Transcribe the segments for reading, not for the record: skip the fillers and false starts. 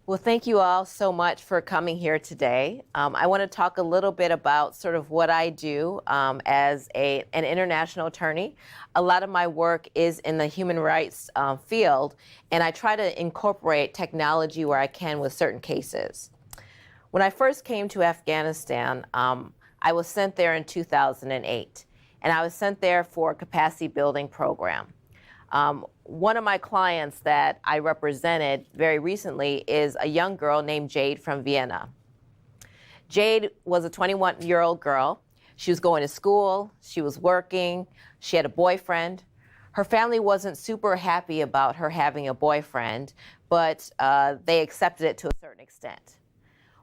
Well, thank you all so much for coming here today. I want to talk a little bit about sort of what I do as an international attorney. A lot of my work is in the human rights field, and I try to incorporate technology where I can with certain cases. When I first came to Afghanistan, I was sent there in 2008, and I was sent there for a capacity building program. One of my clients that I represented very recently is a young girl named Jade from Vienna. Jade was a 21-year-old girl. She was going to school, she was working, she had a boyfriend. Her family wasn't super happy about her having a boyfriend, but they accepted it to a certain extent.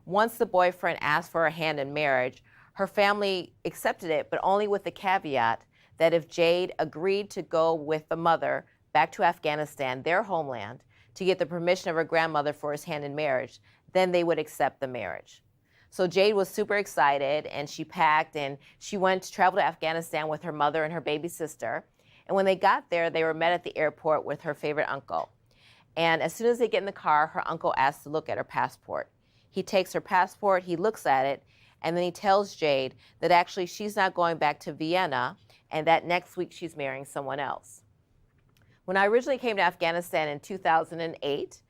Once the boyfriend asked for her hand in marriage, her family accepted it, but only with the caveat that if Jade agreed to go with the mother back to Afghanistan, their homeland, to get the permission of her grandmother for his hand in marriage, then they would accept the marriage. So Jade was super excited, and she packed, and she went to travel to Afghanistan with her mother and her baby sister. And when they got there, they were met at the airport with her favorite uncle. And as soon as they get in the car, her uncle asks to look at her passport. He takes her passport, he looks at it, and then he tells Jade that actually she's not going back to Vienna, and that next week she's marrying someone else. When I originally came to Afghanistan in 2008,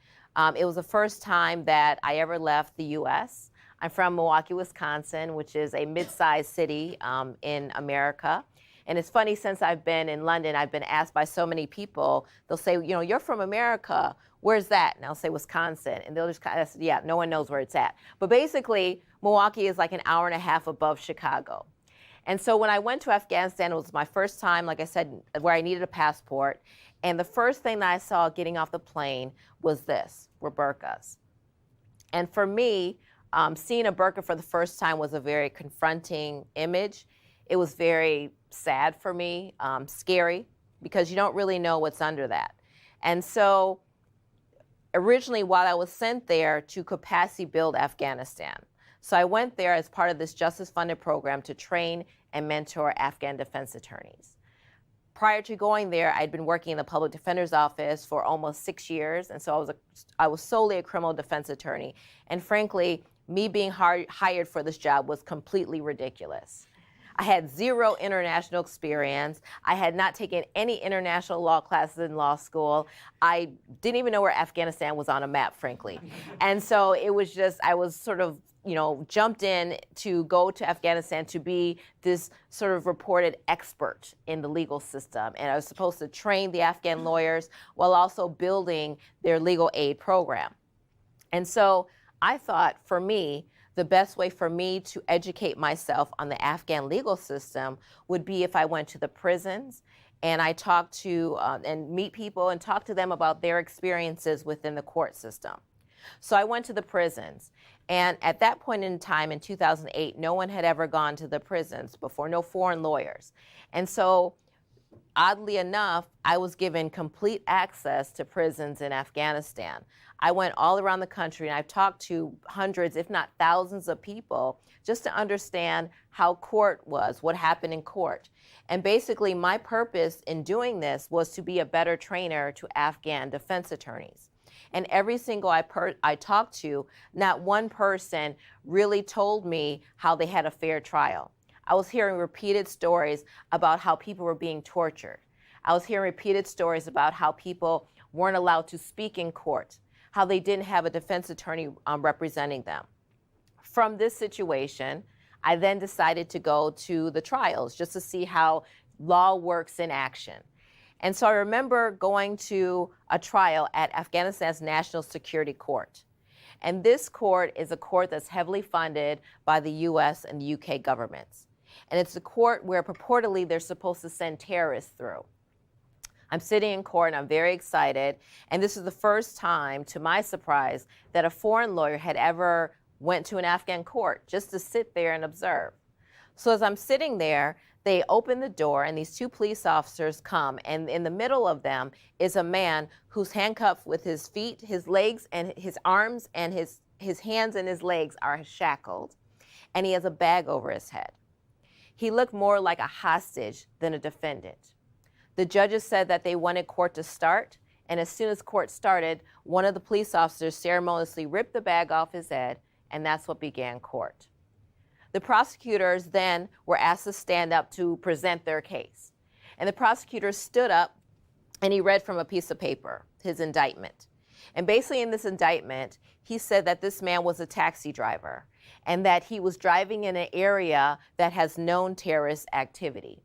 it was the first time that I ever left the U.S. I'm from Milwaukee, Wisconsin, which is a mid-sized city in America. And it's funny, since I've been in London, I've been asked by so many people, they'll say, you know, you're from America, where's that? And I'll say Wisconsin, and they'll just kind of say, yeah, no one knows where it's at. But basically, Milwaukee is like an hour and a half above Chicago. And so when I went to Afghanistan, it was my first time, like I said, where I needed a passport. And the first thing that I saw getting off the plane was this, were burqas. And for me, seeing a burqa for the first time was a very confronting image. It was very sad for me, scary, because you don't really know what's under that. And so originally, while I was sent there to capacity build Afghanistan, so I went there as part of this justice-funded program to train and mentor Afghan defense attorneys. Prior to going there, I'd been working in the public defender's office for almost 6 years, and so I was solely a criminal defense attorney. And frankly, me being hired for this job was completely ridiculous. I had zero international experience. I had not taken any international law classes in law school. I didn't even know where Afghanistan was on a map, frankly. And so it was just, I was sort of, you know, jumped in to go to Afghanistan to be this sort of reported expert in the legal system. And I was supposed to train the Afghan lawyers while also building their legal aid program. And so I thought, for me, the best way for me to educate myself on the Afghan legal system would be if I went to the prisons and I talked to and meet people and talk to them about their experiences within the court system. So I went to the prisons, and at that point in time in 2008, no one had ever gone to the prisons before, no foreign lawyers. And so oddly enough, I was given complete access to prisons in Afghanistan. I went all around the country, and I've talked to hundreds, if not thousands of people, just to understand how court was, what happened in court. And basically, my purpose in doing this was to be a better trainer to Afghan defense attorneys. And every single I talked to, not one person really told me how they had a fair trial. I was hearing repeated stories about how people were being tortured. I was hearing repeated stories about how people weren't allowed to speak in court, how they didn't have a defense attorney representing them. From this situation, I then decided to go to the trials just to see how law works in action. And so I remember going to a trial at Afghanistan's National Security Court. And this court is a court that's heavily funded by the US and the UK governments. And it's a court where purportedly they're supposed to send terrorists through. I'm sitting in court and I'm very excited. And this is the first time, to my surprise, that a foreign lawyer had ever went to an Afghan court just to sit there and observe. So as I'm sitting there, they open the door and these two police officers come, and in the middle of them is a man who's handcuffed with his feet, his legs, and his arms, and his hands and his legs are shackled, and he has a bag over his head. He looked more like a hostage than a defendant. The judges said that they wanted court to start, and as soon as court started, one of the police officers ceremoniously ripped the bag off his head, and that's what began court. The prosecutors then were asked to stand up to present their case. And the prosecutor stood up and he read from a piece of paper, his indictment. And basically in this indictment, he said that this man was a taxi driver and that he was driving in an area that has known terrorist activity.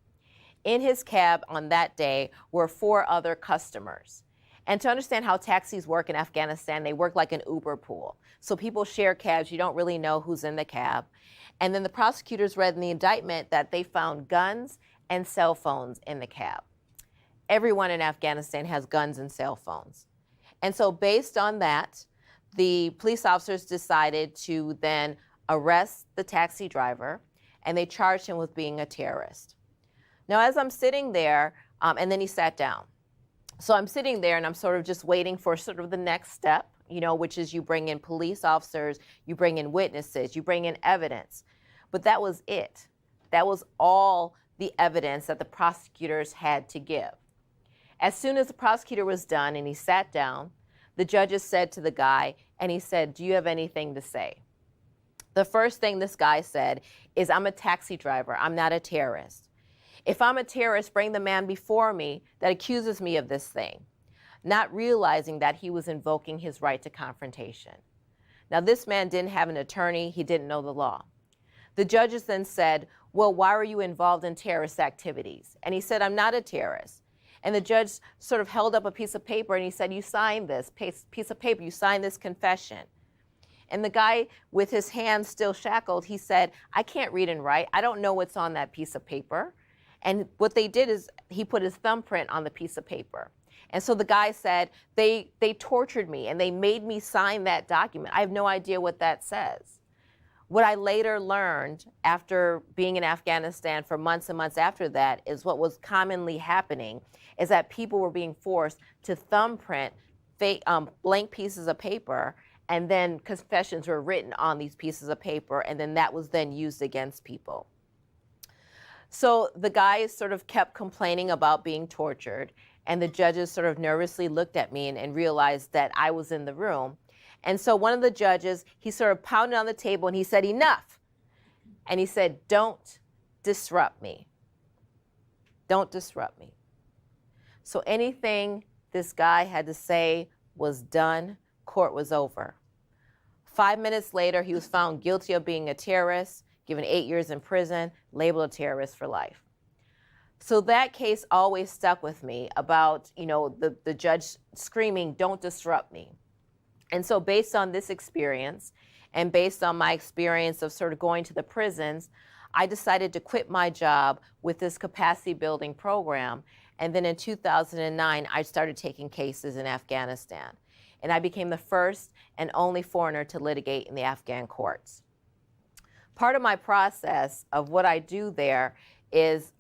In his cab on that day were 4 other customers. And to understand how taxis work in Afghanistan, they work like an Uber pool. So people share cabs, you don't really know who's in the cab. And then the prosecutors read in the indictment that they found guns and cell phones in the cab. Everyone in Afghanistan has guns and cell phones. And so based on that, the police officers decided to then arrest the taxi driver, and they charged him with being a terrorist. Now, as I'm sitting there, and then he sat down. So I'm sitting there and I'm sort of just waiting for sort of the next step, which is you bring in police officers, you bring in witnesses, you bring in evidence. But that was it. That was all the evidence that the prosecutors had to give. As soon as the prosecutor was done and he sat down, the judges said to the guy, and he said, "Do you have anything to say?" The first thing this guy said is, "I'm a taxi driver. I'm not a terrorist. If I'm a terrorist, bring the man before me that accuses me of this thing," not realizing that he was invoking his right to confrontation. Now, this man didn't have an attorney. He didn't know the law. The judges then said, "Well, why were you involved in terrorist activities?" And he said, "I'm not a terrorist." And the judge sort of held up a piece of paper and he said, "You signed this piece of paper, you signed this confession." And the guy with his hands still shackled, he said, "I can't read and write. I don't know what's on that piece of paper." And what they did is he put his thumbprint on the piece of paper. And so the guy said, they tortured me and they made me sign that document. I have no idea what that says. What I later learned after being in Afghanistan for months and months after that is what was commonly happening is that people were being forced to thumbprint blank pieces of paper, and then confessions were written on these pieces of paper, and then that was then used against people. So the guy sort of kept complaining about being tortured, and the judges sort of nervously looked at me and realized that I was in the room. And so one of the judges, he sort of pounded on the table and he said, "Enough." And he said, "Don't disrupt me. Don't disrupt me." So anything this guy had to say was done. Court was over. 5 minutes later, he was found guilty of being a terrorist, given 8 years in prison, labeled a terrorist for life. So that case always stuck with me about, the judge screaming, "Don't disrupt me." And so based on this experience and based on my experience of sort of going to the prisons, I decided to quit my job with this capacity building program. And then in 2009, I started taking cases in Afghanistan. And I became the first and only foreigner to litigate in the Afghan courts. Part of my process of what I do there is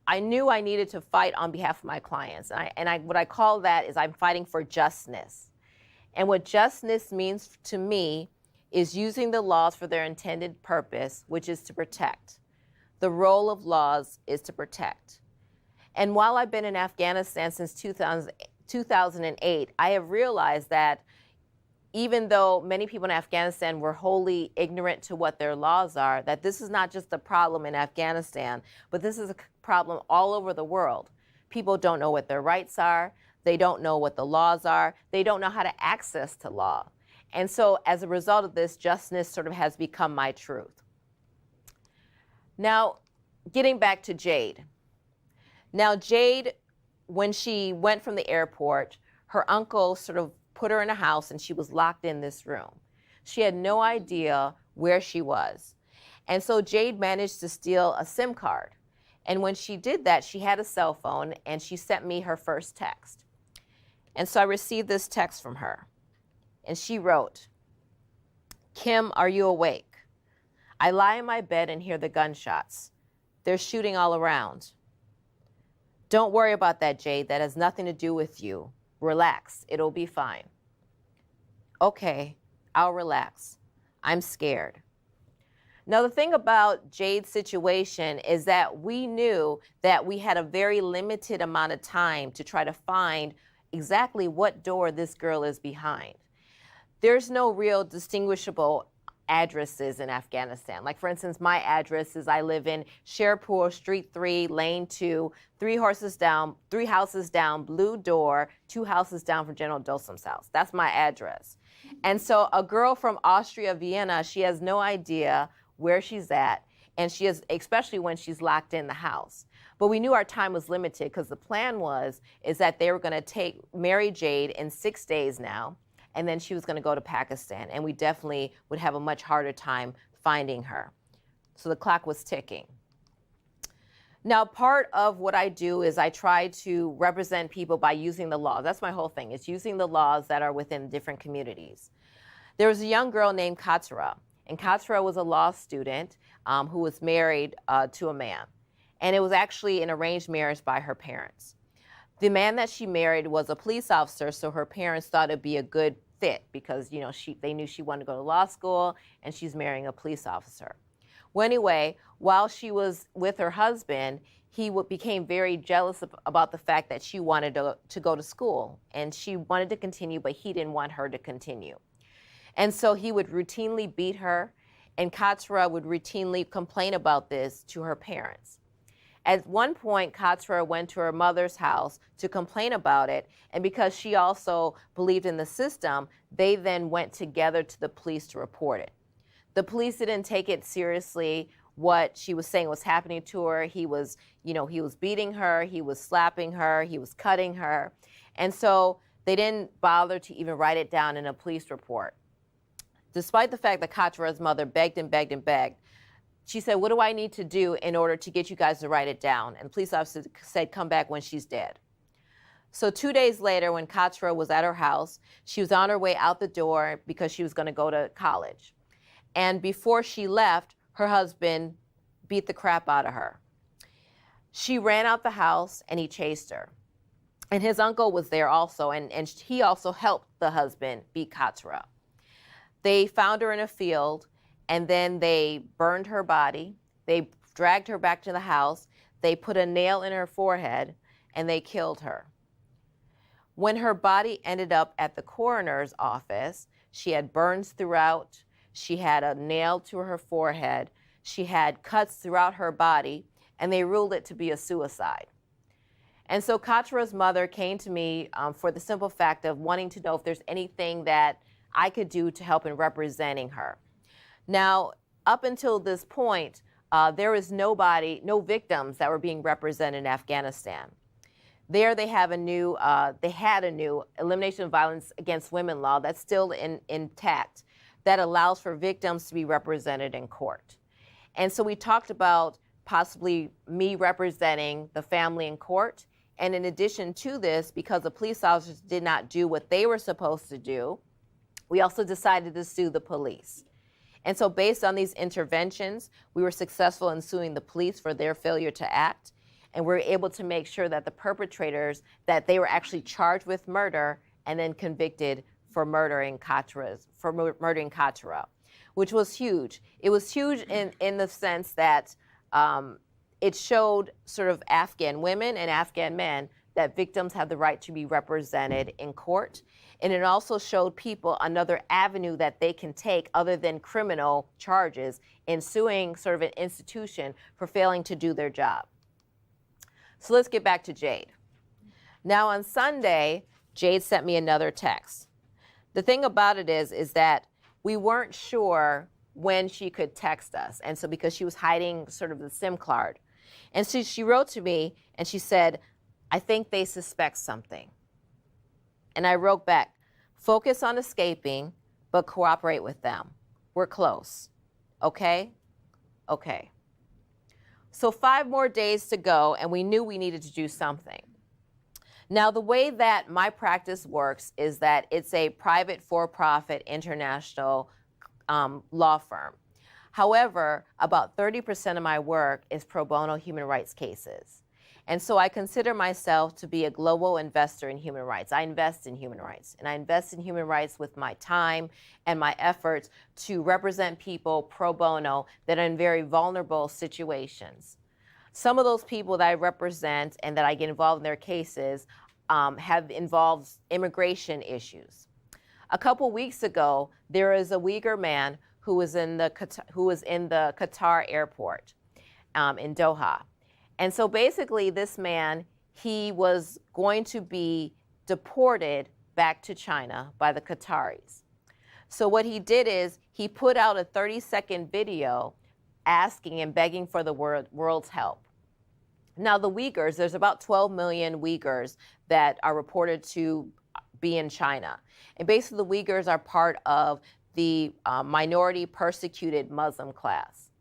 I knew I needed to fight on behalf of my clients. What I call that is I'm fighting for justness. And what justness means to me is using the laws for their intended purpose, which is to protect. The role of laws is to protect. And while I've been in Afghanistan since 2008, I have realized that even though many people in Afghanistan were wholly ignorant to what their laws are, that this is not just a problem in Afghanistan, but this is a problem all over the world. People don't know what their rights are. They don't know what the laws are. They don't know how to access to law. And so as a result of this, justness sort of has become my truth. Now, getting back to Jade. Now, Jade, when she went from the airport, her uncle sort of put her in a house and she was locked in this room. She had no idea where she was. And so Jade managed to steal a SIM card. And when she did that, she had a cell phone and she sent me her first text. And so I received this text from her. And she wrote, "Kim, are you awake? I lie in my bed and hear the gunshots. They're shooting all around. Don't worry about that, Jade. That has nothing to do with you. Relax. It'll be fine." Okay, I'll relax. I'm scared. Now, the thing about Jade's situation is that we knew that we had a very limited amount of time to try to find exactly what door this girl is behind. There's no real distinguishable addresses in Afghanistan. Like, for instance, my address is I live in Sherpur, Street 3, Lane 2, 3 houses down, blue door, 2 houses down from General Dosum's house. That's my address. And so a girl from Austria, Vienna, she has no idea where she's at, and she is, especially when she's locked in the house. But we knew our time was limited because the plan is that they were going to marry Jade in 6 days now, and then she was going to go to Pakistan, and we definitely would have a much harder time finding her. So the clock was ticking. Now, part of what I do is I try to represent people by using the laws. That's my whole thing. It's using the laws that are within different communities. There was a young girl named Katra, and Katra was a law student who was married to a man. And it was actually an arranged marriage by her parents. The man that she married was a police officer, so her parents thought it'd be a good fit because, you know, they knew she wanted to go to law school and she's marrying a police officer. Well, anyway, while she was with her husband, he became very jealous about the fact that she wanted to go to school, and she wanted to continue, but he didn't want her to continue. And so he would routinely beat her, and Katra would routinely complain about this to her parents. At one point, Katra went to her mother's house to complain about it, and because she also believed in the system, they then went together to the police to report it. The police didn't take it seriously what she was saying was happening to her. He was beating her, he was slapping her, he was cutting her. And so they didn't bother to even write it down in a police report. Despite the fact that Katra's mother begged and begged and begged, she said, "What do I need to do in order to get you guys to write it down?" And the police officer said, "Come back when she's dead." So 2 days later, when Katra was at her house, she was on her way out the door because she was going to go to college. And before she left, her husband beat the crap out of her. She ran out the house and he chased her. And his uncle was there also, and he also helped the husband beat Katra. They found her in a field, and then they burned her body. They dragged her back to the house. They put a nail in her forehead, and they killed her. When her body ended up at the coroner's office, she had burns throughout. She had a nail to her forehead. She had cuts throughout her body, and they ruled it to be a suicide. And so Katra's mother came to me for the simple fact of wanting to know if there's anything that I could do to help in representing her. Now, up until this point, there was no victims that were being represented in Afghanistan. There they had a new Elimination of Violence Against Women law that's still intact, that allows for victims to be represented in court. And so we talked about possibly me representing the family in court. And in addition to this, because the police officers did not do what they were supposed to do, we also decided to sue the police. And so based on these interventions, we were successful in suing the police for their failure to act. And we were able to make sure that the perpetrators, that they were actually charged with murder and then convicted for murdering Katra, which was huge. It was huge in the sense that it showed sort of Afghan women and Afghan men that victims have the right to be represented in court. And it also showed people another avenue that they can take other than criminal charges in suing sort of an institution for failing to do their job. So let's get back to Jade. Now on Sunday, Jade sent me another text. The thing about it is that we weren't sure when she could text us. And so because she was hiding sort of the SIM card. And so she wrote to me and she said, "I think they suspect something." And I wrote back, "Focus on escaping, but cooperate with them. We're close. Okay? Okay." So 5 more days to go, and we knew we needed to do something. Now, the way that my practice works is that it's a private for-profit international law firm. However, about 30% of my work is pro bono human rights cases. And so I consider myself to be a global investor in human rights. I invest in human rights, and I invest in human rights with my time and my efforts to represent people pro bono that are in very vulnerable situations. Some of those people that I represent and that I get involved in their cases have involved immigration issues. A couple weeks ago, there is a Uyghur man who was in the Qatar airport in Doha. And so basically this man, he was going to be deported back to China by the Qataris. So what he did is he put out a 30-second video asking and begging for the world's help. Now the Uyghurs, there's about 12 million Uyghurs that are reported to be in China. And basically the Uyghurs are part of the minority persecuted Muslim class.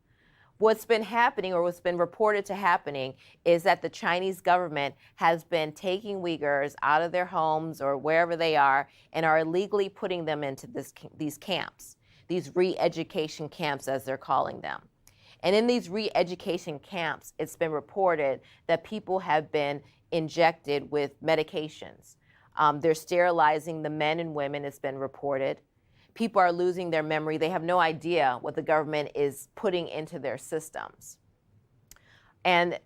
What's been happening, or what's been reported to happening, is that the Chinese government has been taking Uyghurs out of their homes or wherever they are and are illegally putting them into these camps, these re-education camps as they're calling them. And in these re-education camps, it's been reported that people have been injected with medications. They're sterilizing the men and women, it's been reported. People are losing their memory. They have no idea what the government is putting into their systems. And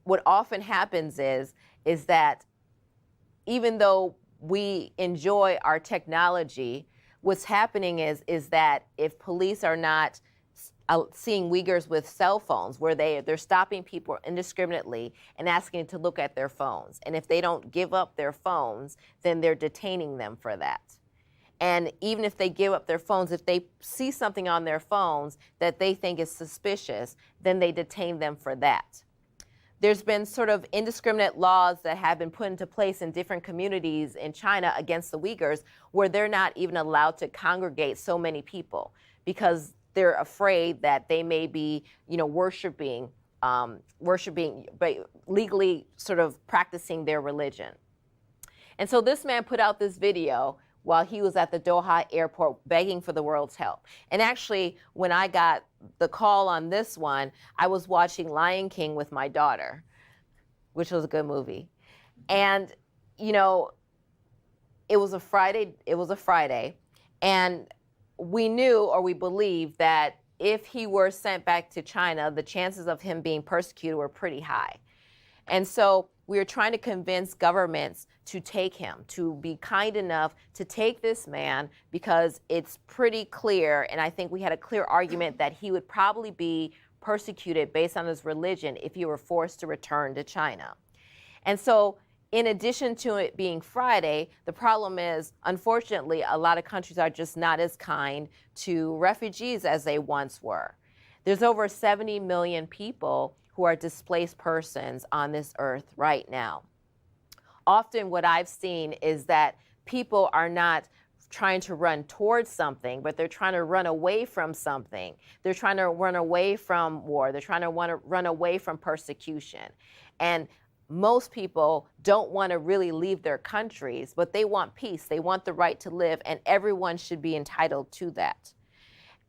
what often happens is that even though we enjoy our technology, what's happening is that if police are not seeing Uyghurs with cell phones, where they're stopping people indiscriminately and asking to look at their phones. And if they don't give up their phones, then they're detaining them for that. And even if they give up their phones, if they see something on their phones that they think is suspicious, then they detain them for that. There's been sort of indiscriminate laws that have been put into place in different communities in China against the Uyghurs, where they're not even allowed to congregate so many people because they're afraid that they may be, worshiping, but legally sort of practicing their religion. And so this man put out this video while he was at the Doha airport begging for the world's help. And actually, when I got the call on this one, I was watching Lion King with my daughter, which was a good movie. And, it was a Friday, and we knew, or we believed, that if he were sent back to China, the chances of him being persecuted were pretty high. And so we were trying to convince governments to take him, to be kind enough to take this man, because it's pretty clear, and I think we had a clear argument that he would probably be persecuted based on his religion if he were forced to return to China. And so in addition to it being Friday, the problem is, unfortunately, a lot of countries are just not as kind to refugees as they once were. There's over 70 million people who are displaced persons on this earth right now. Often what I've seen is that people are not trying to run towards something, but they're trying to run away from something. They're trying to run away from war. They're trying to run away from persecution. And most people don't want to really leave their countries, but they want peace. They want the right to live, and everyone should be entitled to that.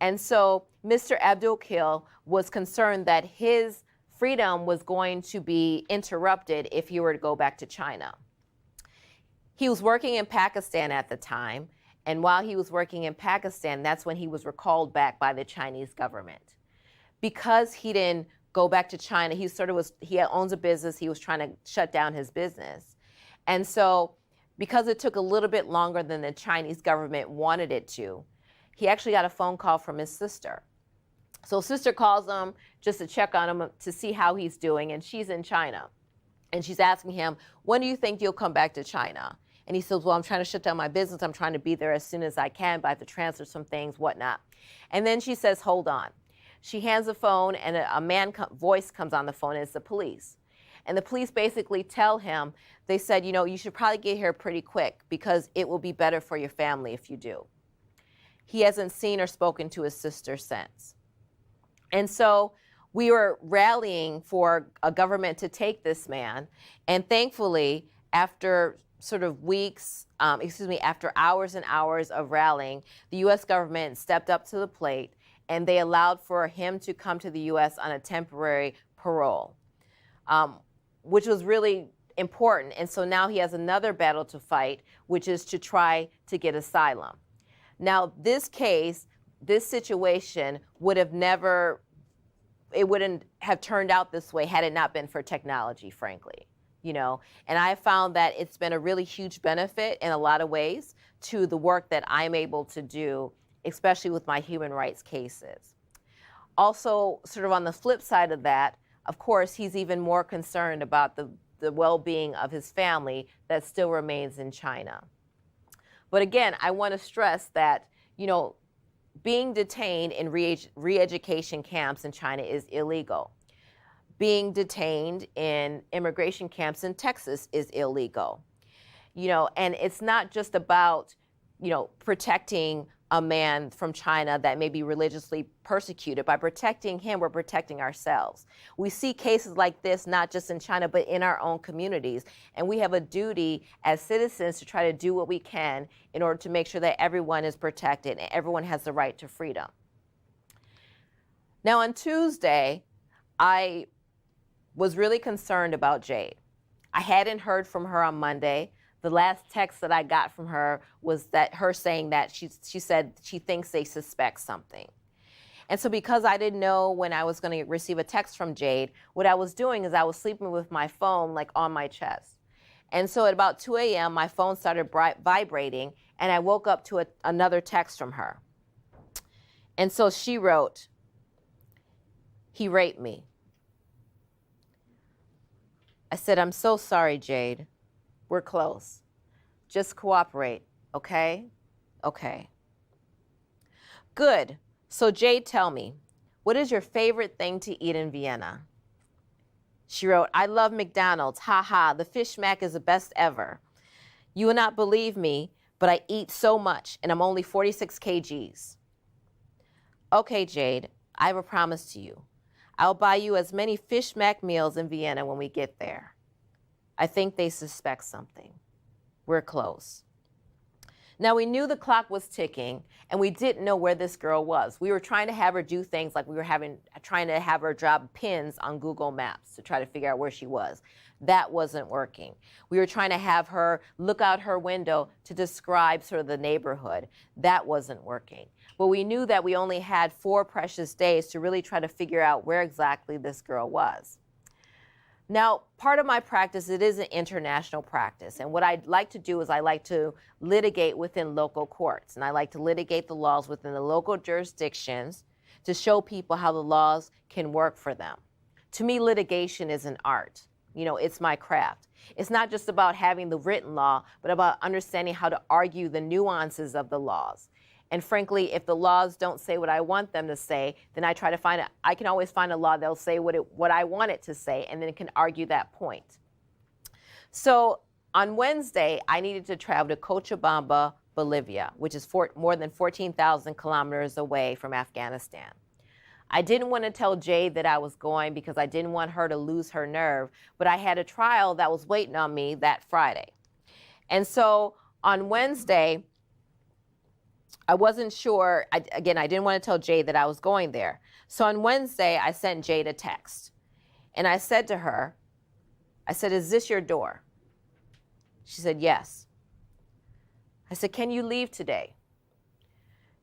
And so Mr. Abdul-Kil was concerned that his freedom was going to be interrupted if he were to go back to China. He was working in Pakistan at the time, and while he was working in Pakistan, that's when he was recalled back by the Chinese government. Because he didn't go back to China, he owns a business, he was trying to shut down his business. And so because it took a little bit longer than the Chinese government wanted it to, he actually got a phone call from his sister. So sister calls him just to check on him to see how he's doing, and she's in China. And she's asking him, when do you think you'll come back to China? And he says, well, I'm trying to shut down my business. I'm trying to be there as soon as I can, but I have to transfer some things, whatnot. And then she says, hold on. She hands the phone, and a man's voice comes on the phone, and it's the police. And the police basically tell him, they said, you should probably get here pretty quick because it will be better for your family if you do. He hasn't seen or spoken to his sister since. And so we were rallying for a government to take this man. And thankfully, after sort of after hours and hours of rallying, the U.S. government stepped up to the plate, and they allowed for him to come to the U.S. on a temporary parole. which was really important. And so now he has another battle to fight, which is to try to get asylum. Now, this case, this situation would have never, it wouldn't have turned out this way had it not been for technology, frankly. You know, and I found that it's been a really huge benefit in a lot of ways to the work that I'm able to do, especially with my human rights cases. Also, sort of on the flip side of that, of course, he's even more concerned about the well-being of his family that still remains in China. But again, I want to stress that, you know, being detained in re-education camps in China is illegal. Being detained in immigration camps in Texas is illegal. You know, and it's not just about, you know, protecting a man from China that may be religiously persecuted. By protecting him, we're protecting ourselves. We see cases like this not just in China, but in our own communities. And we have a duty as citizens to try to do what we can in order to make sure that everyone is protected and everyone has the right to freedom. Now, on Tuesday, I was really concerned about Jade. I hadn't heard from her on Monday. The last text that I got from her was that her saying that she said she thinks they suspect something. And so because I didn't know when I was going to receive a text from Jade, what I was doing is I was sleeping with my phone like on my chest. And so at about 2 a.m., my phone started vibrating, and I woke up to another text from her. And so she wrote, "He raped me." I said, "I'm so sorry, Jade. We're close. Just cooperate, okay? Okay." Good. So Jade, tell me, what is your favorite thing to eat in Vienna? She wrote, "I love McDonald's. Ha ha, the fish mac is the best ever. You will not believe me, but I eat so much and I'm only 46 kgs. Okay, Jade, I have a promise to you. I'll buy you as many fish mac meals in Vienna when we get there. I think they suspect something. We're close." Now, we knew the clock was ticking, and we didn't know where this girl was. We were trying to have her do things like we were trying to have her drop pins on Google Maps to try to figure out where she was. That wasn't working. We were trying to have her look out her window to describe sort of the neighborhood. That wasn't working. But we knew that we only had 4 precious days to really try to figure out where exactly this girl was. Now, part of my practice, it is an international practice. And what I'd like to do is I like to litigate within local courts. And I like to litigate the laws within the local jurisdictions to show people how the laws can work for them. To me, litigation is an art. You know, it's my craft. It's not just about having the written law, but about understanding how to argue the nuances of the laws. And frankly, if the laws don't say what I want them to say, then I try to I can always find a law that'll say what I want it to say, and then it can argue that point. So on Wednesday, I needed to travel to Cochabamba, Bolivia, which is more than 14,000 kilometers away from Afghanistan. I didn't want to tell Jade that I was going because I didn't want her to lose her nerve, but I had a trial that was waiting on me that Friday. And so on Wednesday, I wasn't sure, I didn't want to tell Jade that I was going there. So on Wednesday, I sent Jade a text. And I said to her, I said, "Is this your door?" She said, "Yes." I said, "Can you leave today?"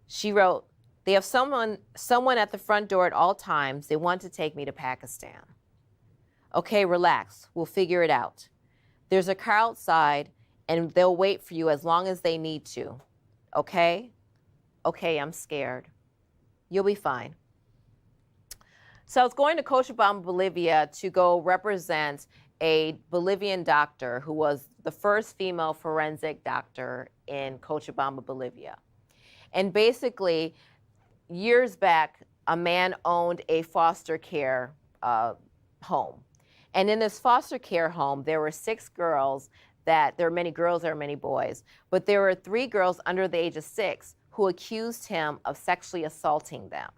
She wrote, "They have someone at the front door at all times. They want to take me to Pakistan." Okay, relax. We'll figure it out. There's a car outside, and they'll wait for you as long as they need to. Okay? Okay, I'm scared. You'll be fine. So I was going to Cochabamba, Bolivia to go represent a Bolivian doctor who was the first female forensic doctor in Cochabamba, Bolivia. And basically, years back, a man owned a foster care home. And in this foster care home, there were 6 girls there are many girls, there are many boys, but there were 3 girls under the age of 6 who accused him of sexually assaulting them.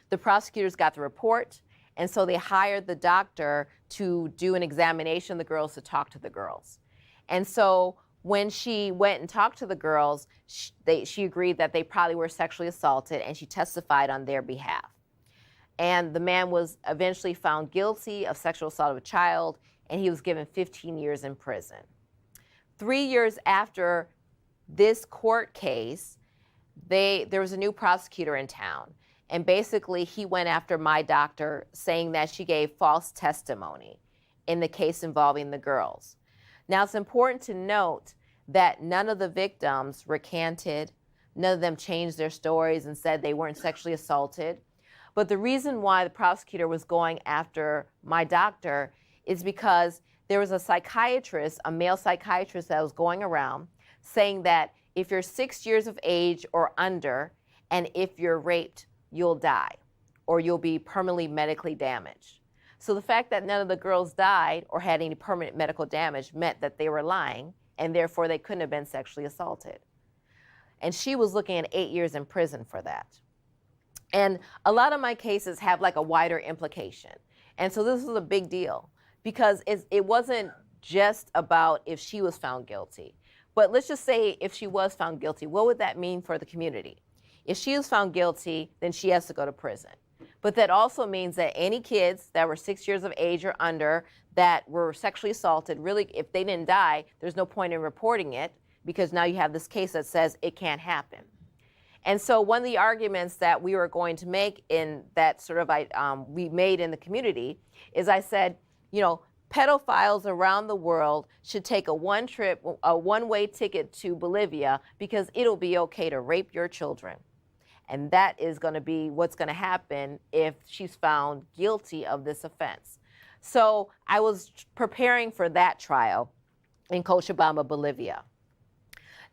The prosecutors got the report, and so they hired the doctor to do an examination of the girls, to talk to the girls. And so when she went and talked to the girls, she agreed that they probably were sexually assaulted, and she testified on their behalf. And the man was eventually found guilty of sexual assault of a child, and he was given 15 years in prison. 3 years after this court case, there was a new prosecutor in town. And basically, he went after my doctor, saying that she gave false testimony in the case involving the girls. Now, it's important to note that none of the victims recanted. None of them changed their stories and said they weren't sexually assaulted. But the reason why the prosecutor was going after my doctor is because there was a psychiatrist, a male psychiatrist, that was going around saying that if you're 6 years of age or under, and if you're raped, you'll die, or you'll be permanently medically damaged. So the fact that none of the girls died or had any permanent medical damage meant that they were lying, and therefore they couldn't have been sexually assaulted. And she was looking at 8 years in prison for that. And a lot of my cases have like a wider implication. And so this was a big deal, because it wasn't just about if she was found guilty. But let's just say if she was found guilty, what would that mean for the community? If she was found guilty, then she has to go to prison. But that also means that any kids that were 6 years of age or under that were sexually assaulted, really, if they didn't die, there's no point in reporting it, because now you have this case that says it can't happen. And so one of the arguments that we were going to make in that sort of, we made in the community is I said, you know, pedophiles around the world should take a one-way ticket to Bolivia, because it'll be okay to rape your children. And that is going to be what's going to happen if she's found guilty of this offense. So I was preparing for that trial in Cochabamba, Bolivia.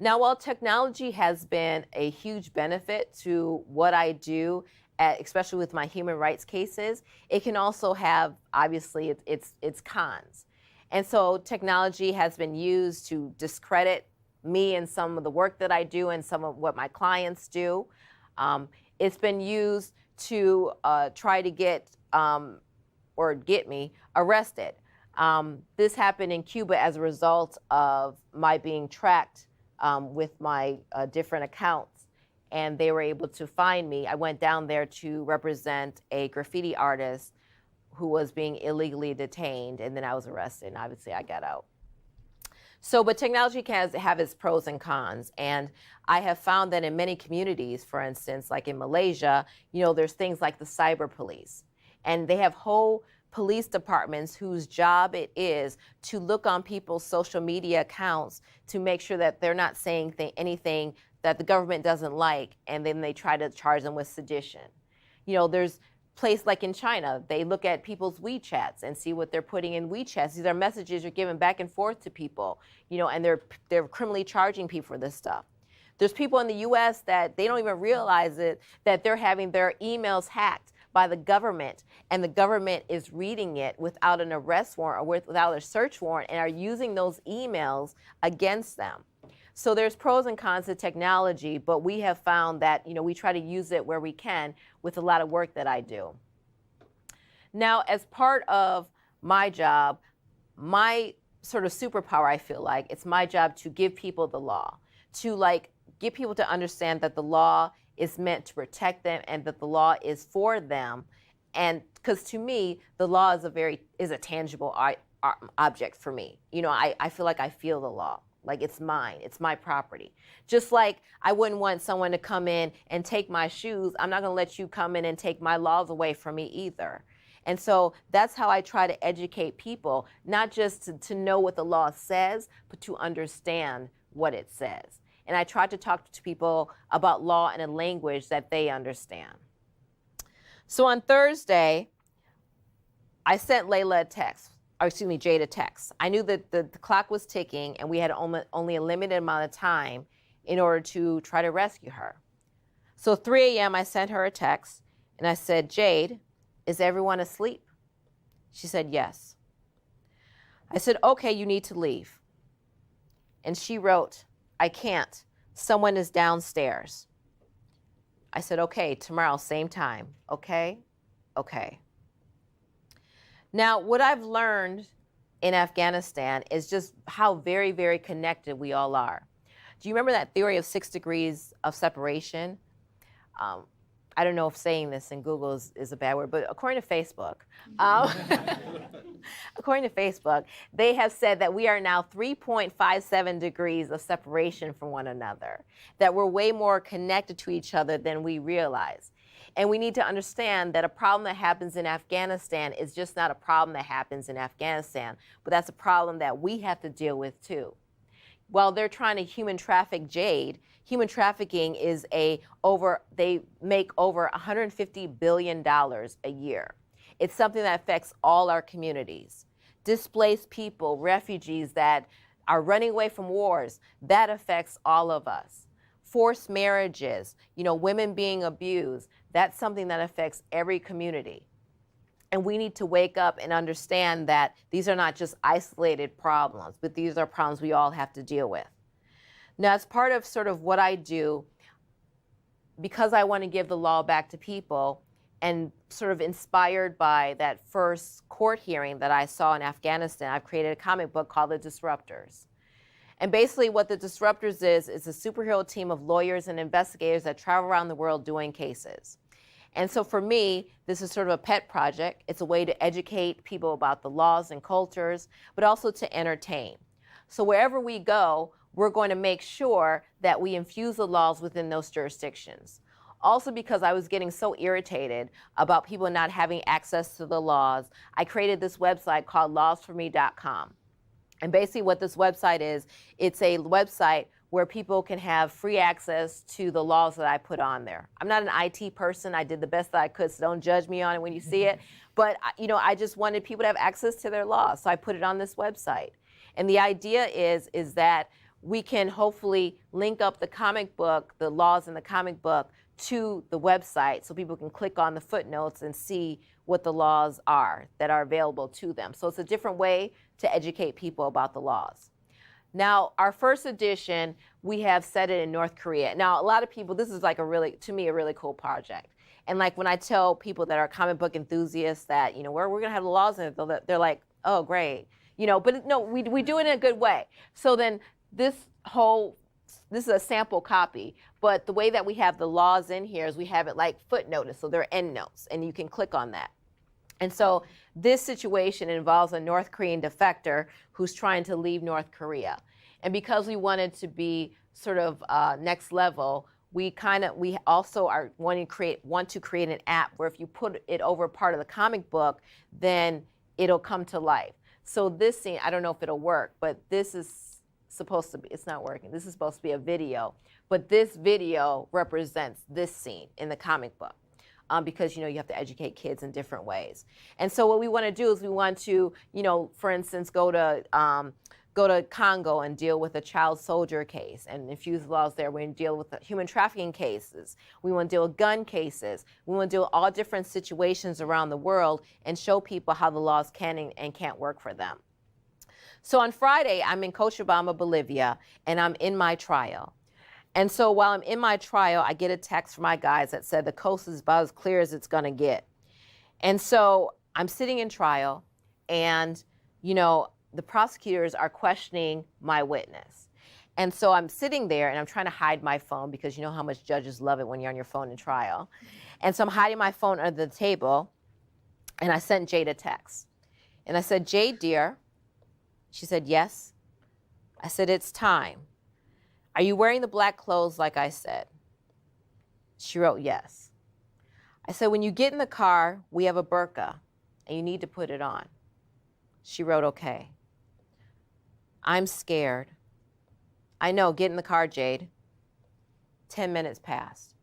Now, while technology has been a huge benefit to what I do, especially with my human rights cases, it can also have, obviously, its cons. And so technology has been used to discredit me and some of the work that I do and some of what my clients do. It's been used to try to get me arrested. This happened in Cuba as a result of my being tracked with my different accounts, and they were able to find me. I went down there to represent a graffiti artist who was being illegally detained, and then I was arrested, and obviously I got out. So, but technology can have its pros and cons, and I have found that in many communities, for instance, like in Malaysia, you know, there's things like the cyber police, and they have whole police departments whose job it is to look on people's social media accounts to make sure that they're not saying anything that the government doesn't like, and then they try to charge them with sedition. You know, there's place like in China, they look at people's WeChats and see what they're putting in WeChats. These are messages you're giving back and forth to people, you know, and they're criminally charging people for this stuff. There's people in the US that they don't even realize it, that they're having their emails hacked by the government, and the government is reading it without an arrest warrant or without a search warrant, and are using those emails against them. So there's pros and cons to technology, but we have found that, you know, we try to use it where we can with a lot of work that I do. Now, as part of my job, my sort of superpower, I feel like, it's my job to give people the law, to like get people to understand that the law is meant to protect them and that the law is for them. And because to me, the law is a tangible object for me. You know, I feel like I feel the law. Like it's mine, it's my property. Just like I wouldn't want someone to come in and take my shoes, I'm not gonna let you come in and take my laws away from me either. And so that's how I try to educate people, not just to know what the law says, but to understand what it says. And I try to talk to people about law in a language that they understand. So on Thursday, I sent Layla a text. Jade a text. I knew that the clock was ticking and we had only a limited amount of time in order to try to rescue her. So 3 a.m. I sent her a text and I said, Jade, is everyone asleep? She said, yes. I said, okay, you need to leave. And she wrote, I can't. Someone is downstairs. I said, okay, tomorrow, same time. Okay? Okay. Now, what I've learned in Afghanistan is just how very, very connected we all are. Do you remember that theory of 6 degrees of separation? I don't know if saying this in Google is a bad word, but according to Facebook, um, according to Facebook, they have said that we are now 3.57 degrees of separation from one another, that we're way more connected to each other than we realize. And we need to understand that a problem that happens in Afghanistan is just not a problem that happens in Afghanistan, but that's a problem that we have to deal with too. While they're trying to human traffic Jade, human trafficking is they make over $150 billion a year. It's something that affects all our communities. Displaced people, refugees that are running away from wars, that affects all of us. Forced marriages, women being abused, that's something that affects every community. And we need to wake up and understand that these are not just isolated problems, but these are problems we all have to deal with. Now, as part of sort of what I do, because I want to give the law back to people, and sort of inspired by that first court hearing that I saw in Afghanistan, I've created a comic book called The Disruptors. And basically what The Disruptors is a superhero team of lawyers and investigators that travel around the world doing cases. And so for me, this is sort of a pet project. It's a way to educate people about the laws and cultures, but also to entertain. So wherever we go, we're going to make sure that we infuse the laws within those jurisdictions. Also, because I was getting so irritated about people not having access to the laws, I created this website called lawsforme.com. And basically what this website is, it's a website where people can have free access to the laws that I put on there. I'm not an IT person. I did the best that I could, so don't judge me on it when you see it. But I just wanted people to have access to their laws, so I put it on this website. And the idea is that we can hopefully link up the comic book, the laws in the comic book, to the website so people can click on the footnotes and see what the laws are that are available to them. So it's a different way to educate people about the laws. Now, our first edition, we have set it in North Korea. Now, a lot of people, this is like to me, a really cool project. And like when I tell people that are comic book enthusiasts that, we're going to have the laws in it, they're like, oh, great. But no, we do it in a good way. So then this is a sample copy, but the way that we have the laws in here is we have it like footnotes, so they're end notes, and you can click on that. And so this situation involves a North Korean defector who's trying to leave North Korea. And because we wanted to be sort of next level, we also are want to create an app where if you put it over part of the comic book, then it'll come to life. So this scene, I don't know if it'll work, but this is supposed to be, it's not working. This is supposed to be a video, but this video represents this scene in the comic book. Because you have to educate kids in different ways. And so what we want to do is we want to, for instance, go to Congo and deal with a child soldier case and infuse laws there. We want to deal with the human trafficking cases. We want to deal with gun cases. We want to deal with all different situations around the world and show people how the laws can and can't work for them. So on Friday, I'm in Cochabamba, Bolivia, and I'm in my trial. And so while I'm in my trial, I get a text from my guys that said the coast is about as clear as it's going to get. And so I'm sitting in trial, and, the prosecutors are questioning my witness. And so I'm sitting there, and I'm trying to hide my phone because you know how much judges love it when you're on your phone in trial. And so I'm hiding my phone under the table, and I sent Jade a text. And I said, Jade, dear. She said, yes. I said, it's time. Are you wearing the black clothes like I said? She wrote, yes. I said, when you get in the car, we have a burqa, and you need to put it on. She wrote, okay. I'm scared. I know, get in the car, Jade. 10 minutes passed.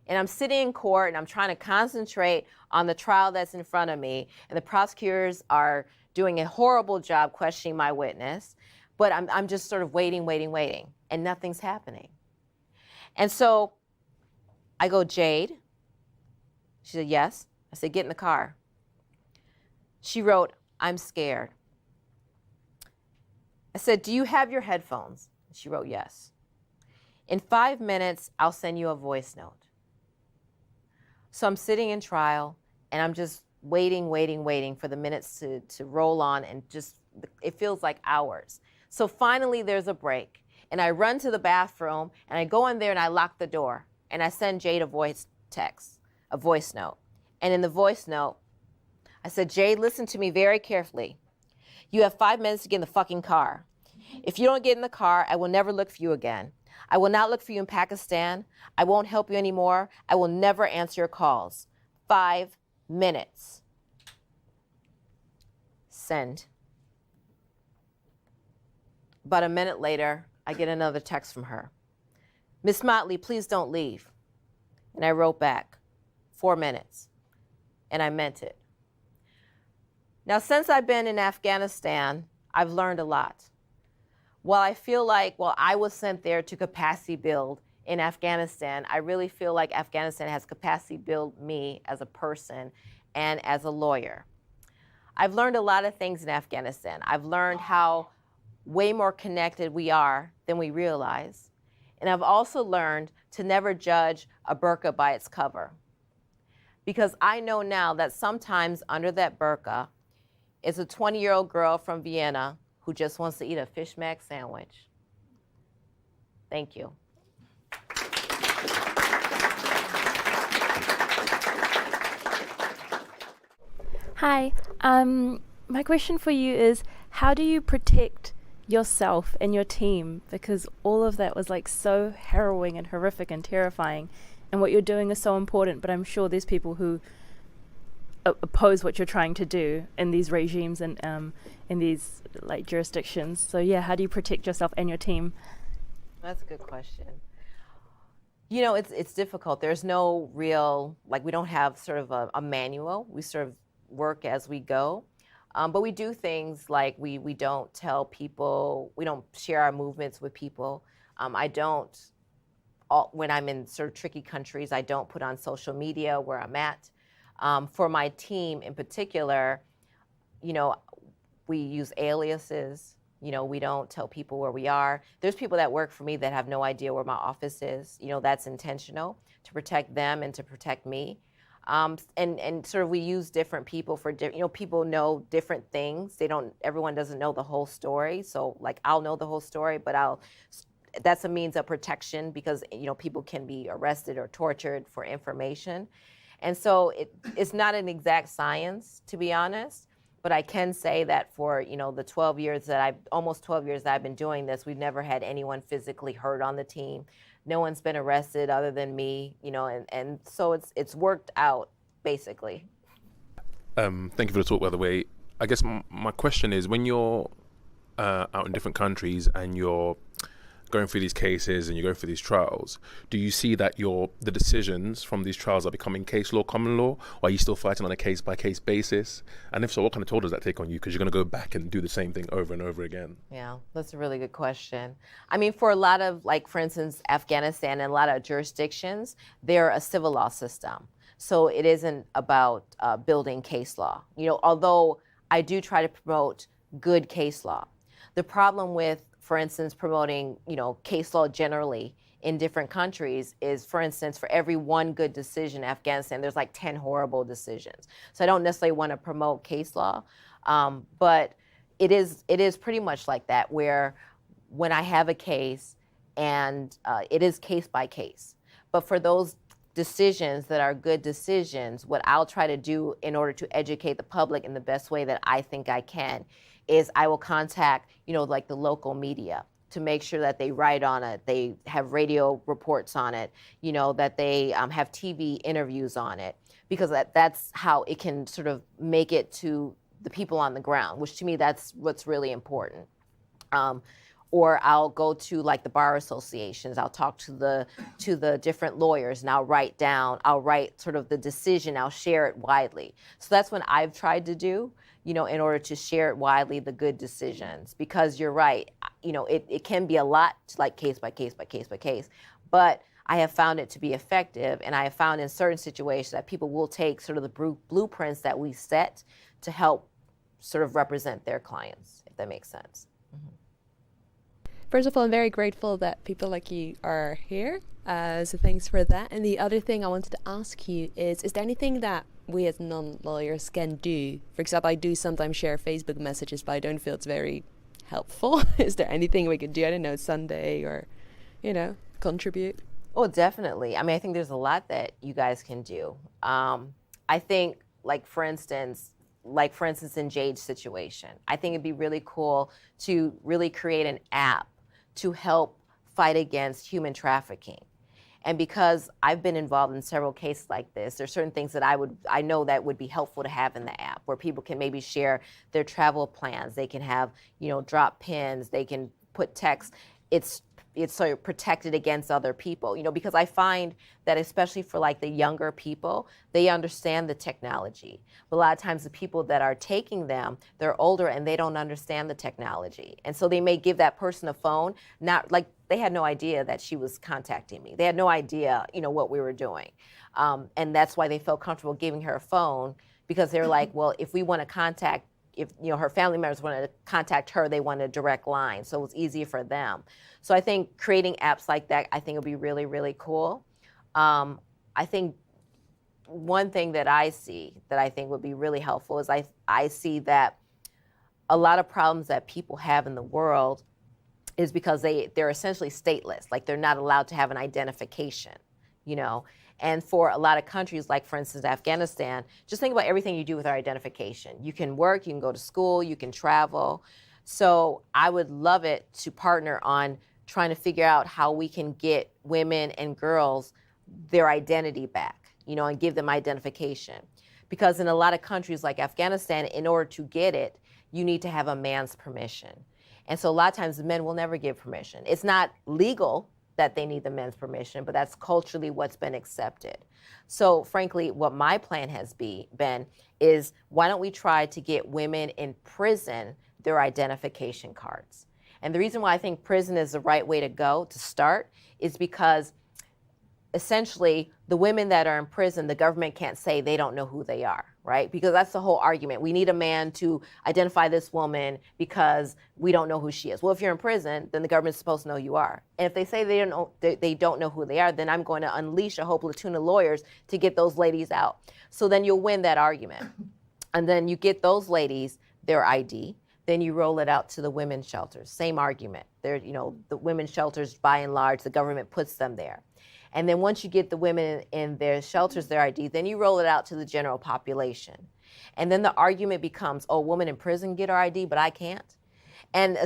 And I'm sitting in court, and I'm trying to concentrate on the trial that's in front of me, and the prosecutors are doing a horrible job questioning my witness, but I'm just sort of waiting, and nothing's happening. And so I go, Jade? She said, yes. I said, get in the car. She wrote, I'm scared. I said, do you have your headphones? She wrote, yes. In 5 minutes, I'll send you a voice note. So I'm sitting in trial, and I'm just waiting for the minutes to roll on, and just, it feels like hours. So finally, there's a break, and I run to the bathroom, and I go in there, and I lock the door, and I send Jade a voice text. a voice note. And in the voice note, I said, Jade, listen to me very carefully. You have 5 minutes to get in the fucking car. If you don't get in the car, I will never look for you again. I will not look for you in Pakistan. I won't help you anymore. I will never answer your calls. 5 minutes. Send. About a minute later, I get another text from her. Miss Motley, please don't leave. And I wrote back, 4 minutes. And I meant it. Now, since I've been in Afghanistan, I've learned a lot. While I feel like, I was sent there to capacity build in Afghanistan, I really feel like Afghanistan has capacity built me as a person and as a lawyer. I've learned a lot of things in Afghanistan. I've learned how way more connected we are than we realize. And I've also learned to never judge a burqa by its cover. Because I know now that sometimes under that burqa is a 20-year-old girl from Vienna who just wants to eat a fish mac sandwich. Thank you. Hi, my question for you is, how do you protect yourself and your team? Because all of that was like so harrowing and horrific and terrifying, and what you're doing is so important, but I'm sure there's people who oppose what you're trying to do in these regimes and in these like jurisdictions. So yeah, how do you protect yourself and your team? That's a good question. You know, it's difficult. There's no real, we don't have sort of a manual. We sort of work as we go. But we do things like we don't tell people, we don't share our movements with people. When I'm in sort of tricky countries, I don't put on social media where I'm at. For my team in particular, we use aliases. We don't tell people where we are. There's people that work for me that have no idea where my office is. That's intentional to protect them and to protect me. And sort of we use different people for, people know different things. Everyone doesn't know the whole story. So I'll know the whole story, but that's a means of protection because, people can be arrested or tortured for information. And so it's not an exact science, to be honest, but I can say that for, the almost 12 years that I've been doing this, we've never had anyone physically hurt on the team. No one's been arrested other than me, and so it's worked out, basically. Thank you for the talk, by the way. I guess my question is, when you're out in different countries and you're going through these cases and you're going through these trials, do you see that the decisions from these trials are becoming case law, common law, or are you still fighting on a case-by-case basis? And if so, what kind of toll does that take on you? Because you're going to go back and do the same thing over and over again. Yeah, that's a really good question. I mean, for a lot of, for instance, Afghanistan and a lot of jurisdictions, they're a civil law system. So it isn't about building case law. Although I do try to promote good case law. The problem with, for instance, promoting, case law generally in different countries is, for instance, for every one good decision in Afghanistan, there's 10 horrible decisions. So I don't necessarily want to promote case law, but it is pretty much like that, where when I have a case and it is case by case. But for those decisions that are good decisions, what I'll try to do in order to educate the public in the best way that I think I can is I will contact, the local media to make sure that they write on it, they have radio reports on it, that they have TV interviews on it, because that's how it can sort of make it to the people on the ground, which to me, that's what's really important. Or I'll go to the bar associations, I'll talk to the different lawyers, and I'll write sort of the decision, I'll share it widely. So that's what I've tried to do, in order to share it widely, the good decisions, because you're right, it can be a lot case by case by case by case, but I have found it to be effective, and I have found in certain situations that people will take sort of the blueprints that we set to help sort of represent their clients, if that makes sense. Mm-hmm. First of all, I'm very grateful that people like you are here, so thanks for that. And the other thing I wanted to ask you is there anything that we as non-lawyers can do? For example, I do sometimes share Facebook messages, but I don't feel it's very helpful. Is there anything we could do? I don't know, Sunday or, contribute? Oh, definitely. I mean, I think there's a lot that you guys can do. I think, like for instance, in Jade's situation, I think it'd be really cool to really create an app to help fight against human trafficking. And because I've been involved in several cases like this, there's certain things that I know that would be helpful to have in the app, where people can maybe share their travel plans. They can have, drop pins. They can put text. It's sort of protected against other people, because I find that especially for like the younger people, they understand the technology. But a lot of times the people that are taking them, they're older and they don't understand the technology. And so they may give that person a phone, not like they had no idea that she was contacting me. They had no idea, what we were doing. And that's why they felt comfortable giving her a phone, because they're like, well, if we want to contact, if her family members wanted to contact her, they wanted a direct line, so it was easier for them. So I think creating apps like that, I think would be really, really cool. I think one thing that I see that I think would be really helpful is I see that a lot of problems that people have in the world is because they're essentially stateless, like they're not allowed to have an identification, And for a lot of countries, like for instance, Afghanistan, just think about everything you do with our identification. You can work, you can go to school, you can travel. So I would love it to partner on trying to figure out how we can get women and girls their identity back, and give them identification. Because in a lot of countries like Afghanistan, in order to get it, you need to have a man's permission. And so a lot of times the men will never give permission. It's not legal that they need the men's permission, but that's culturally what's been accepted. So frankly, what my plan has been is, why don't we try to get women in prison their identification cards? And the reason why I think prison is the right way to go to start is because essentially the women that are in prison, the government can't say they don't know who they are, right? Because that's the whole argument. We need a man to identify this woman because we don't know who she is. Well, if you're in prison, then the government's supposed to know who you are. And if they say they don't know who they are, then I'm going to unleash a whole platoon of lawyers to get those ladies out. So then you'll win that argument. And then you get those ladies their ID. Then you roll it out to the women's shelters. Same argument. The women's shelters, by and large, the government puts them there. And then once you get the women in their shelters their ID, then you roll it out to the general population. And then the argument becomes, oh, women in prison get our ID, but I can't. And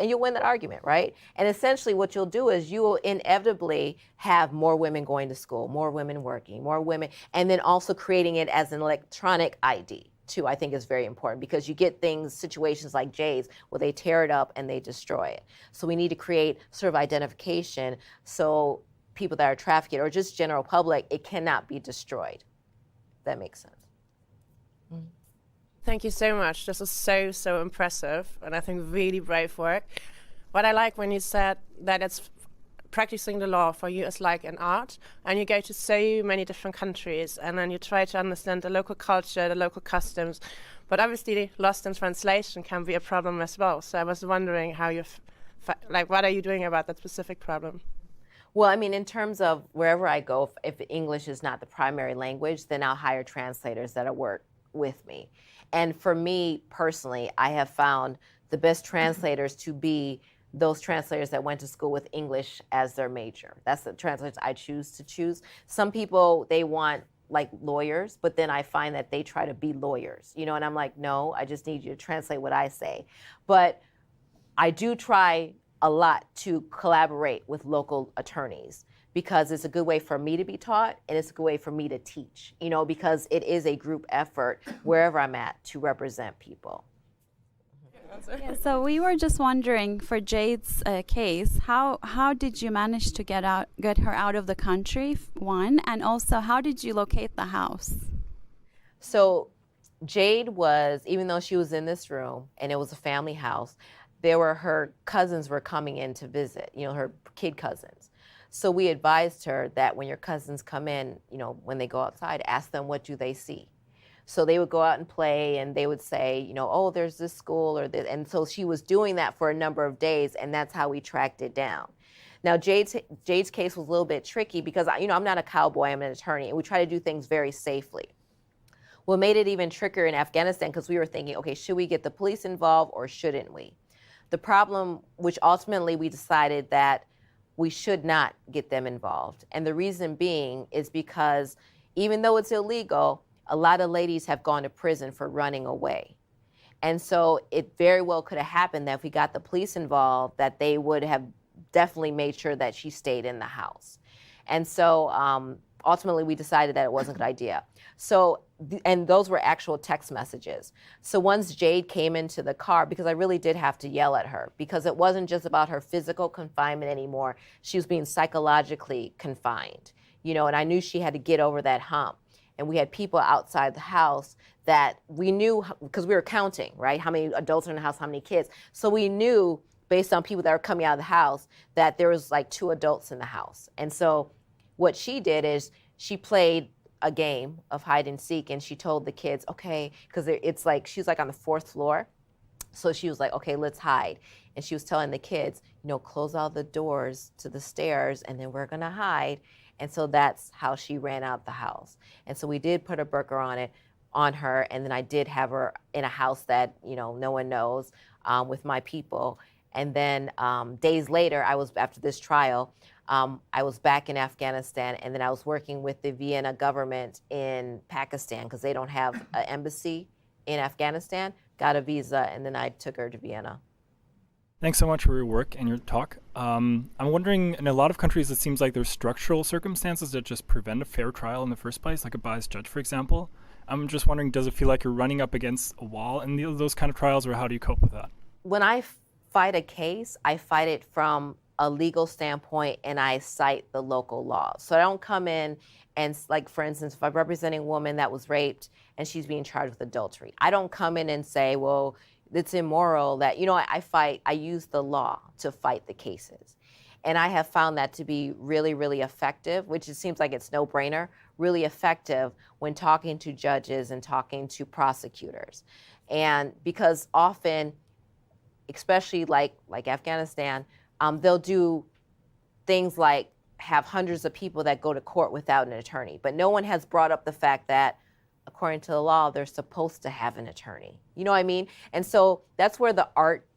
you'll win that argument, right? And essentially what you'll do is you will inevitably have more women going to school, more women working, more women, and then also creating it as an electronic ID. Too, I think is very important, because you get situations like Jade's, where they tear it up and they destroy it. So we need to create sort of identification so people that are trafficked or just general public, it cannot be destroyed. If that makes sense. Mm. Thank you so much. This is so impressive, and I think really brave work. What I like when you said that it's practicing the law for you is like an art, and you go to so many different countries, and then you try to understand the local culture, the local customs, but obviously lost in translation can be a problem as well. So I was wondering how what are you doing about that specific problem? Well, I mean, in terms of wherever I go, if English is not the primary language, then I'll hire translators that'll work with me. And for me personally, I have found the best translators to be those translators that went to school with English as their major. That's the translators I choose. Some people, they want like lawyers, but then I find that they try to be lawyers, and I'm like, no, I just need you to translate what I say. But I do try a lot to collaborate with local attorneys, because it's a good way for me to be taught, and it's a good way for me to teach, because it is a group effort wherever I'm at to represent people. Yeah, so we were just wondering, for Jade's case, how did you manage to get her out of the country, one, and also how did you locate the house? So Jade was, even though she was in this room and it was a family house, her cousins were coming in to visit, her kid cousins. So we advised her that when your cousins come in, when they go outside, ask them, what do they see? So they would go out and play, and they would say, oh, there's this school or this. And so she was doing that for a number of days, and that's how we tracked it down. Now, Jade's case was a little bit tricky because, I'm not a cowboy, I'm an attorney, and we try to do things very safely. What made it even trickier in Afghanistan, because we were thinking, okay, should we get the police involved or shouldn't we? The problem, which ultimately we decided that we should not get them involved. And the reason being is because even though it's illegal, a lot of ladies have gone to prison for running away. And so it very well could have happened that if we got the police involved, that they would have definitely made sure that she stayed in the house. And so ultimately we decided that it wasn't a good idea. So, and those were actual text messages. So once Jade came into the car, because I really did have to yell at her, because it wasn't just about her physical confinement anymore, she was being psychologically confined, you know, and I knew she had to get over that hump. And we had people outside the house that we knew, because we were counting, right? How many adults are in the house, how many kids. So we knew, based on people that were coming out of the house, that there was like 2 adults in the house. And so what she did is she played a game of hide and seek, and she told the kids, okay, because it's like, she's like on the 4th floor. So she was like, okay, let's hide. And she was telling the kids, you know, close all the doors to the stairs and then we're gonna hide. And so that's how she ran out the house. And so we did put a burqa on her, and then I did have her in a house that, you know, no one knows, with my people. And then days later, after this trial, I was back in Afghanistan, and then I was working with the Vienna government in Pakistan, because they don't have an embassy in Afghanistan, got a visa, and then I took her to Vienna. Thanks so much for your work and your talk. I'm wondering, in a lot of countries, it seems like there's structural circumstances that just prevent a fair trial in the first place, like a biased judge, for example. I'm just wondering, does it feel like you're running up against a wall in those kind of trials, or how do you cope with that? When I fight a case, I fight it from a legal standpoint, and I cite the local law. So I don't come in and, like, for instance, if I'm representing a woman that was raped and she's being charged with adultery, I don't come in and say, well, it's immoral that, you know, I use the law to fight the cases. And I have found that to be really, really effective, which it seems like it's no-brainer, really effective when talking to judges and talking to prosecutors. And because often, especially like Afghanistan, they'll do things like have hundreds of people that go to court without an attorney. But no one has brought up the fact that, according to the law, they're supposed to have an attorney. You know what I mean? And so that's where the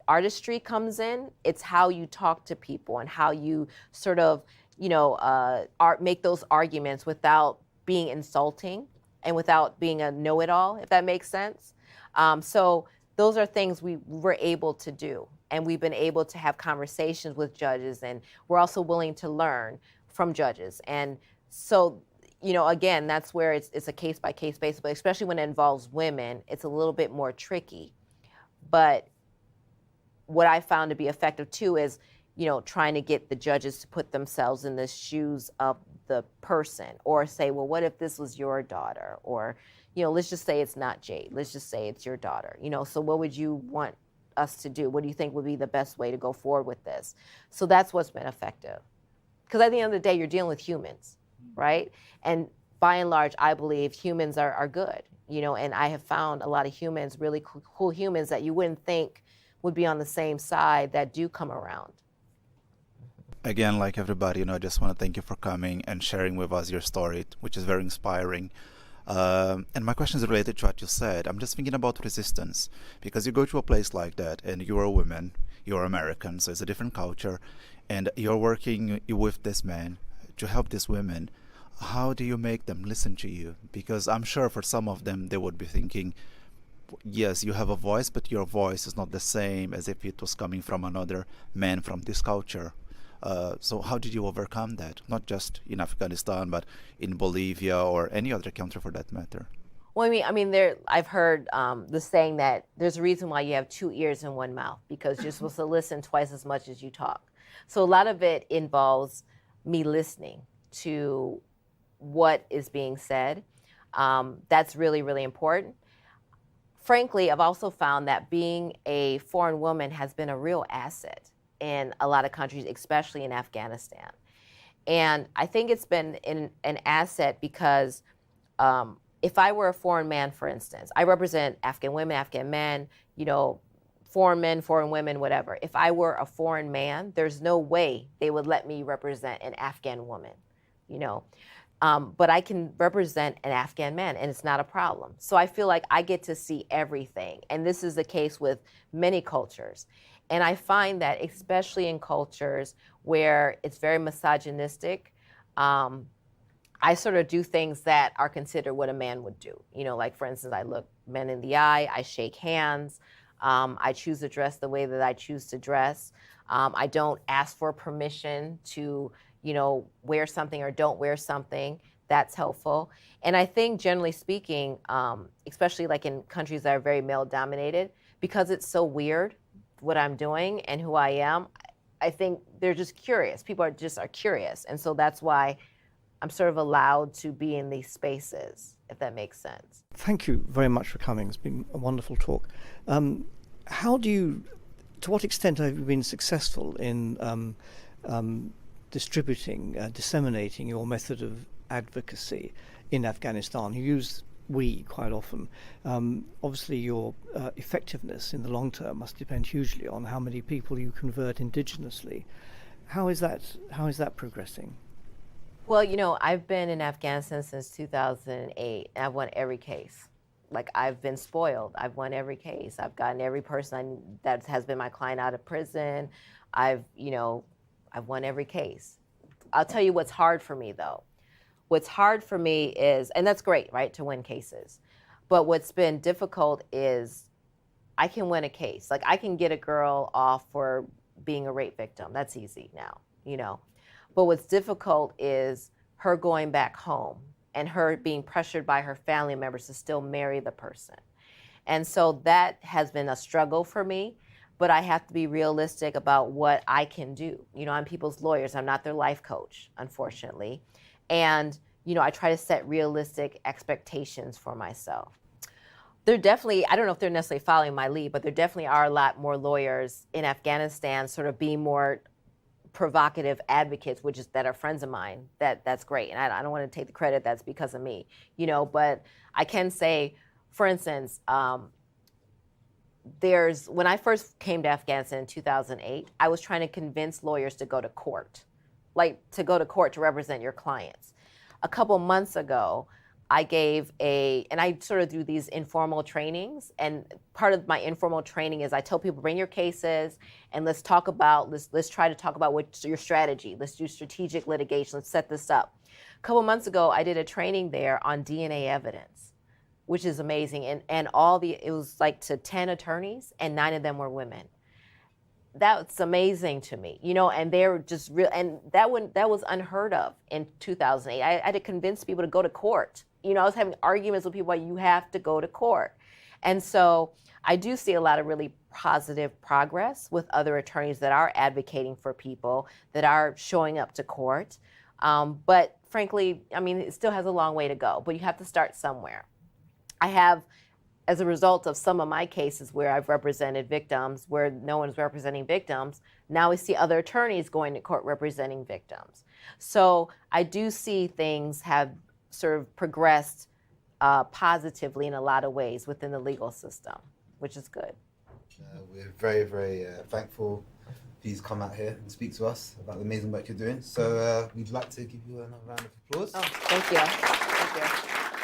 artistry comes in. It's how you talk to people and how you sort of, you know, make those arguments without being insulting and without being a know-it-all, if that makes sense. So those are things we were able to do. And we've been able to have conversations with judges, and we're also willing to learn from judges. And so, you know, again, that's where it's a case-by-case basis, but especially when it involves women, it's a little bit more tricky. But what I found to be effective too is, you know, trying to get the judges to put themselves in the shoes of the person, or say, well, what if this was your daughter? Or, you know, let's just say it's not Jade. Let's just say it's your daughter. You know, so what would you want us to do? What do you think would be the best way to go forward with this? So that's what's been effective. Because at the end of the day, you're dealing with humans, right? And by and large, I believe humans are good, you know, and I have found a lot of humans, really cool humans that you wouldn't think would be on the same side, that do come around. Again, like everybody, you know, I just want to thank you for coming and sharing with us your story, which is very inspiring. And my question is related to what you said. I'm just thinking about resistance, because you go to a place like that and you're a woman, you're American, so it's a different culture, and you're working with this man to help these women. How do you make them listen to you? Because I'm sure for some of them, they would be thinking, yes, you have a voice, but your voice is not the same as if it was coming from another man from this culture. So how did you overcome that? Not just in Afghanistan, but in Bolivia or any other country for that matter. Well, I mean, I've heard the saying that there's a reason why you have 2 ears and 1 mouth, because you're supposed to listen twice as much as you talk. So a lot of it involves me listening to what is being said. That's really, really important. Frankly, I've also found that being a foreign woman has been a real asset in a lot of countries, especially in Afghanistan. And I think it's been an asset because if I were a foreign man, for instance, I represent Afghan women, Afghan men, you know, foreign men, foreign women, whatever. If I were a foreign man, there's no way they would let me represent an Afghan woman, you know. But I can represent an Afghan man, and it's not a problem. So I feel like I get to see everything. And this is the case with many cultures. And I find that especially in cultures where it's very misogynistic, I sort of do things that are considered what a man would do. You know, like for instance, I look men in the eye, I shake hands, I choose to dress the way that I choose to dress. I don't ask for permission to, you know, wear something or don't wear something. That's helpful. And I think generally speaking, especially like in countries that are very male dominated, because it's so weird what I'm doing and who I am, I think they're just curious. People are curious. And so that's why I'm sort of allowed to be in these spaces, if that makes sense. Thank you very much for coming. It's been a wonderful talk. To what extent have you been successful in disseminating your method of advocacy in Afghanistan? You use "we" quite often. Obviously, your effectiveness in the long term must depend hugely on how many people you convert indigenously. How is that progressing? Well, you know, I've been in Afghanistan since 2008, and I've won every case. Like, I've been spoiled. I've won every case. I've gotten every person that has been my client out of prison. I've won every case. I'll tell you what's hard for me, though. What's hard for me is, and that's great, right, to win cases. But what's been difficult is I can win a case. Like, I can get a girl off for being a rape victim. That's easy now, you know. But what's difficult is her going back home and her being pressured by her family members to still marry the person. And so that has been a struggle for me, but I have to be realistic about what I can do. You know, I'm people's lawyers. I'm not their life coach, unfortunately. And, you know, I try to set realistic expectations for myself. There definitely, I don't know if they're necessarily following my lead, but there definitely are a lot more lawyers in Afghanistan sort of being more provocative advocates, that are friends of mine. That's great. And I don't want to take the credit, that's because of me, you know, but I can say, for instance, when I first came to Afghanistan in 2008, I was trying to convince lawyers to go to court, to represent your clients. A couple months ago, I sort of do these informal trainings, and part of my informal training is I tell people, bring your cases and let's try to talk about what's your strategy. Let's do strategic litigation. Let's set this up. A couple months ago, I did a training there on DNA evidence, which is amazing. And it was like to 10 attorneys and 9 of them were women. That's amazing to me, you know, and they're just real. And that was unheard of in 2008. I had to convince people to go to court. You know, I was having arguments with people like, you have to go to court. And so I do see a lot of really positive progress with other attorneys that are advocating for people, that are showing up to court. But frankly, I mean, it still has a long way to go, but you have to start somewhere. I have, as a result of some of my cases where I've represented victims, where no one's representing victims, now we see other attorneys going to court representing victims. So I do see things have sort of progressed positively in a lot of ways within the legal system, which is good. We're very, very thankful for you to come out here and speak to us about the amazing work you're doing. So we'd like to give you another round of applause. Oh, thank you. Thank you.